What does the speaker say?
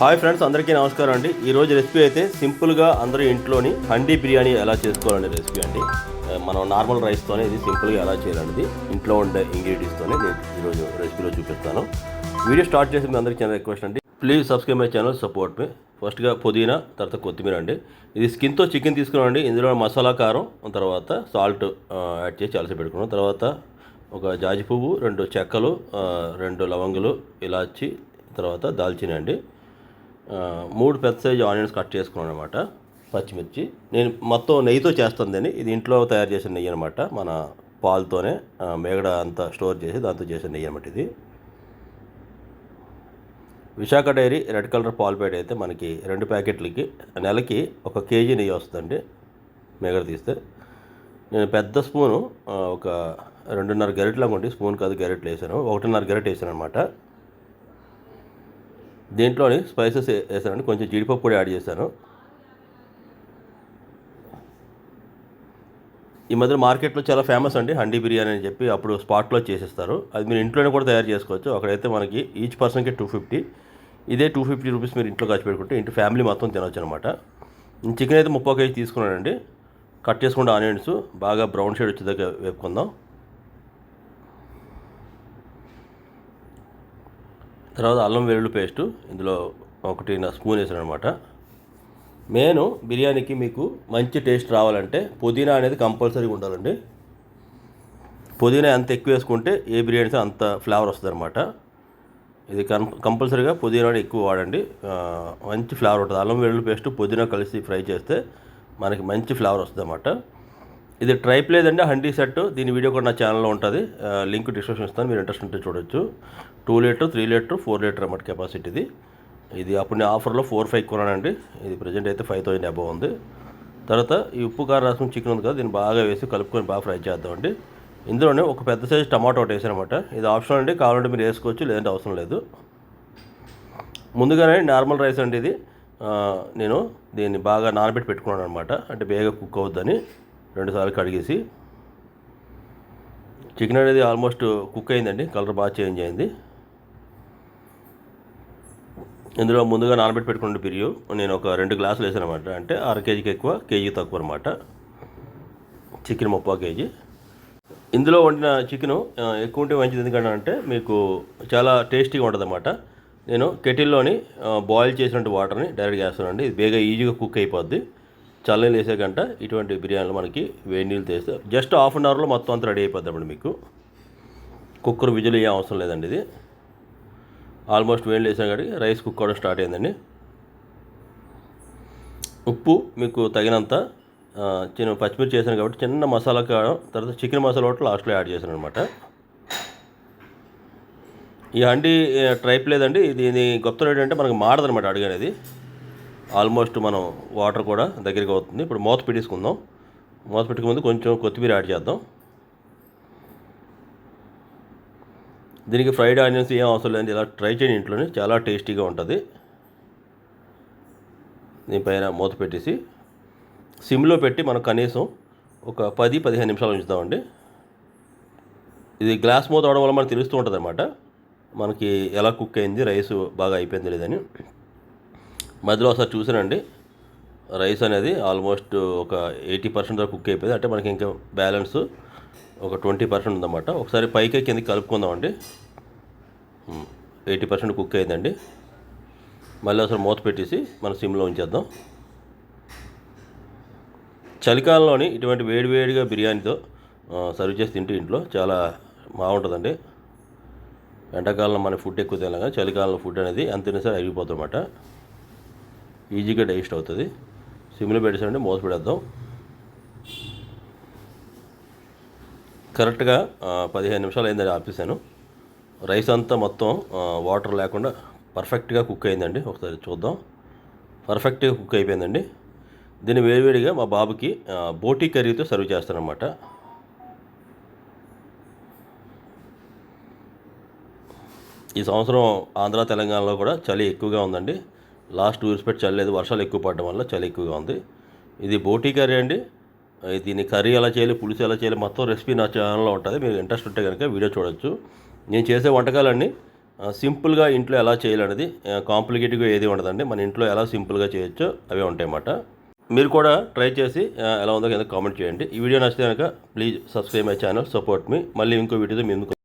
Hi friends, అందరికీ నమస్కారం అండి. ఈరోజు రెసిపీ అయితే సింపుల్గా అందరూ ఇంట్లోని హండీ బిర్యానీ ఎలా చేసుకోవాలండి రెసిపీ అండి. మనం నార్మల్ రైస్తోనే ఇది సింపుల్గా ఎలా చేయాలండి ఇంట్లో ఉండే ఇంగ్రీడియంట్స్తోనే నేను ఈరోజు రెసిపీలో చూపిస్తాను. వీడియో స్టార్ట్ చేసి మీ అందరికీ చిన్న రిక్వెస్ట్ అండి, please subscribe my channel, support me. ఫస్ట్గా పుదీనా, తర్వాత కొత్తిమీర అండి. ఇది స్కిన్తో చికెన్ తీసుకున్నామండి. ఇందులో మసాలా కారం, తర్వాత సాల్ట్ యాడ్ చేసి చలసి పెట్టుకున్నాం. తర్వాత ఒక జాజి పువ్వు, 2 చెక్కలు, 2 లవంగులు, ఇలాచి, తర్వాత దాల్చిన అండి, 3 పెద్ద సైజు ఆనియన్స్ కట్ చేసుకున్నాను అనమాట. పచ్చిమిర్చి నేను మొత్తం నెయ్యితో చేస్తుందని, ఇది ఇంట్లో తయారు చేసిన నెయ్యి అనమాట. మన పాలతోనే మేగడ అంతా స్టోర్ చేసి దాంతో చేసిన నెయ్యి అనమాట. ఇది విశాఖ డైరీ రెడ్ కలర్ పాలు ప్యాకెట్ అయితే మనకి 2 ప్యాకెట్లకి నెలకి 1 కేజీ నెయ్యి వస్తుందండి మేగడ తీస్తే. నేను పెద్ద స్పూను ఒక 2.5 గరిటెలు అనుకోండి, స్పూన్ కాదు గరిటెలు వేసాను, 1.5 గరిటె వేసాను అనమాట. దీంట్లోని స్పైసెస్ వేసానండి, కొంచెం జీడిపప్పు కూడా యాడ్ చేశాను. ఈ మధ్య మార్కెట్లో చాలా ఫేమస్ అండి హండీ బిర్యానీ అని చెప్పి, అప్పుడు స్పాట్లో చేసేస్తారు. అది మీరు ఇంట్లోనే కూడా తయారు చేసుకోవచ్చు. అక్కడైతే మనకి ఈచ్ పర్సన్కి 250, ఇదే 250 రూపీస్ మీరు ఇంట్లో ఖర్చు పెట్టుకుంటే ఇంటి ఫ్యామిలీ మొత్తం తినవచ్చు అనమాట. చికెన్ అయితే 30 కేజీ తీసుకున్నానండి. కట్ చేసుకుంటే ఆనియన్స్ బాగా బ్రౌన్ షేడ్ వచ్చేదాకా వేపుకుందాం. తర్వాత అల్లం వెల్లుల్లి పేస్టు ఇందులో 1 స్పూన్ వేసాను అనమాట. మెయిన్ బిర్యానీకి మీకు మంచి టేస్ట్ రావాలంటే పుదీనా అనేది కంపల్సరీగా ఉండాలండి. పుదీనా ఎంత ఎక్కువ వేసుకుంటే ఏ బిర్యానీ అంత ఫ్లేవర్ వస్తుంది అనమాట. ఇది కంపల్సరీగా పుదీనా ఎక్కువ వాడండి, మంచి ఫ్లేవర్ ఉంటుంది. అల్లం వెల్లుల్లి పేస్టు పుదీనా కలిసి ఫ్రై చేస్తే మనకి మంచి ఫ్లేవర్ వస్తుంది అన్నమాట. ఇది ట్రైప్ లేదండి, హండీ సెట్. దీని వీడియో కూడా నా ఛానల్లో ఉంటుంది, లింక్ డిస్క్రిప్షన్ ఇస్తాను, మీరు ఇంట్రెస్ట్ ఉంటే చూడొచ్చు. 2 లీటర్, 3 లీటర్, 4 లీటర్ అన్నమాట కెపాసిటీ. ఇది అప్పుడు నేను ఆఫర్లో 4-5 కొన్నానండి. ఇది ప్రజెంట్ అయితే 5,000 అబవ్ ఉంది. తర్వాత ఈ ఉప్పు కారం రసం చికెన్ ఉంది కదా, దీన్ని బాగా వేసి కలుపుకొని బాగా ఫ్రై చేద్దామండి. ఇందులోనే ఒక పెద్ద సైజు టమాటో ఒకటి వేసాను అనమాట. ఇది ఆప్షనల్ అండి, కావాలంటే మీరు వేసుకోవచ్చు, లేదంటే అవసరం లేదు. ముందుగానే నార్మల్ రైస్ అండి ఇది. నేను దీన్ని బాగా నానబెట్టి పెట్టుకున్నాను అనమాట, అంటే బేగా కుక్ అవుద్దని 2 సార్లు కడిగేసి. చికెన్ అనేది ఆల్మోస్ట్ కుక్ అయిందండి, కలర్ బాగా చేంజ్ అయింది. ఇందులో ముందుగా నానబెట్టి పెట్టుకున్న బిర్యూ నేను ఒక 2 గ్లాసులు వేసాను అనమాట. అంటే 1/2 కేజీకి ఎక్కువ, కేజీ తక్కువ అనమాట. Chicken 30 KG. ఇందులో వండిన చికెను ఎక్కువ ఉంటే మంచిది, ఎందుకంటే అంటే మీకు చాలా టేస్టీగా ఉంటుంది అన్నమాట. నేను కెటిల్లోని బాయిల్ చేసినట్టు వాటర్ని డైరెక్ట్గా వేస్తానండి. ఇది బేగా ఈజీగా కుక్ అయిపోద్ది. చల్లని వేసే గంట ఇటువంటి బిర్యానీలు మనకి వేడి నీళ్ళు తీస్తే జస్ట్ హాఫ్ అన్ అవర్లో మొత్తం అంతా రెడీ అయిపోద్ది అప్పుడు మీకు. కుక్కర్ విజిల్ ఏం అవసరం లేదండి. ఇది ఆల్మోస్ట్ వేడి వేసాం కాబట్టి రైస్ కుక్ అవ్వడం స్టార్ట్ అయిందండి. ఉప్పు మీకు తగినంత, చిన్న పచ్చిమిర్చి చేశాను కాబట్టి చిన్న మసాలా కారం, తర్వాత చికెన్ మసాలా ఒకటి లాస్ట్లో యాడ్ చేశాను అనమాట. ఈ హండీ ట్రైప్ లేదండి, ఇది గొప్ప ఏంటంటే మనకు మాడదనమాట అడుగు అనేది. ఆల్మోస్ట్ మనం వాటర్ కూడా దగ్గరికి అవుతుంది. ఇప్పుడు మూత పెట్టేసుకుందాం. మూత పెట్టుకు ముందు కొంచెం కొత్తిమీర యాడ్ చేద్దాం. దీనికి ఫ్రైడ్ ఆనియన్స్ ఏం అవసరం లేదండి, ఇలా ట్రై చేయండి ఇంట్లోనే, చాలా టేస్టీగా ఉంటుంది. దీనిపైన మూత పెట్టేసి సిమ్లో పెట్టి మనం కనీసం ఒక 10-15 నిమిషాలు ఉంచుతామండి. ఇది గ్లాస్ మూత అవడం వల్ల మనకు తెలుస్తూ ఉంటుంది అన్నమాట, మనకి ఎలా కుక్ అయింది, రైస్ బాగా అయిపోయింది లేదని. మధ్యలో ఒకసారి చూసానండి, రైస్ అనేది ఆల్మోస్ట్ ఒక 80% దాకా కుక్ అయిపోయింది. అంటే మనకి ఇంకా బ్యాలెన్స్ ఒక 20% ఉందన్నమాట. ఒకసారి పైకి కిందకి కలుపుకుందామండి. 80% కుక్ అయిందండి. మళ్ళీ ఒకసారి మూత పెట్టేసి మనం సిమ్లో ఉంచేద్దాం. చలికాలంలోని ఇటువంటి వేడివేడిగా బిర్యానీతో సర్వ్ చేసి తింటూ ఇంట్లో చాలా బాగుంటుందండి. ఎండాకాలంలో మన ఫుడ్ ఎక్కువ తినగా చలికాలంలో ఫుడ్ అనేది ఎంత తిన్నా సరే అరిగిపోతుందన్నమాట, ఈజీగా డైజెస్ట్ అవుతుంది. సిమ్లో పెట్టేసామంటే మూత పెడేద్దాం. కరెక్ట్గా 15 నిమిషాలు అయిందని ఆపేసాను. రైస్ అంతా మొత్తం వాటర్ లేకుండా పర్ఫెక్ట్గా కుక్ అయిందండి. ఒకసారి చూద్దాం. పర్ఫెక్ట్గా కుక్ అయిపోయిందండి. దీన్ని వేడివేడిగా మా బాబుకి బోటీ కర్రీతో సర్వ్ చేస్తానన్నమాట. ఈ సంవత్సరం ఆంధ్ర తెలంగాణలో కూడా చలి ఎక్కువగా ఉందండి. లాస్ట్ 2 ఇయర్స్ పెట్టి చలి లేదు, వర్షాలు ఎక్కువ పడడం వల్ల చలి ఎక్కువగా ఉంది. ఇది బోటీ కర్రీ అండి. దీన్ని కర్రీ ఎలా చేయాలి, పులుసు ఎలా చేయాలి, మొత్తం రెసిపీ నా ఛానల్లో ఉంటుంది. మీరు ఇంట్రెస్ట్ ఉంటే కనుక వీడియో చూడొచ్చు. నేను చేసే వంటకాలన్నీ సింపుల్గా ఇంట్లో ఎలా చేయాలనేది, కాంప్లికేటివ్గా ఏది ఉండదండి. మన ఇంట్లో ఎలా సింపుల్గా చేయొచ్చో అవే ఉంటాయన్నమాట. మీరు కూడా ట్రై చేసి ఎలా ఉందో కింద కామెంట్ చేయండి. ఈ వీడియో నచ్చితే కనుక please subscribe my channel, support me. మళ్ళీ ఇంకో వీడియోతో మీ ముందుకు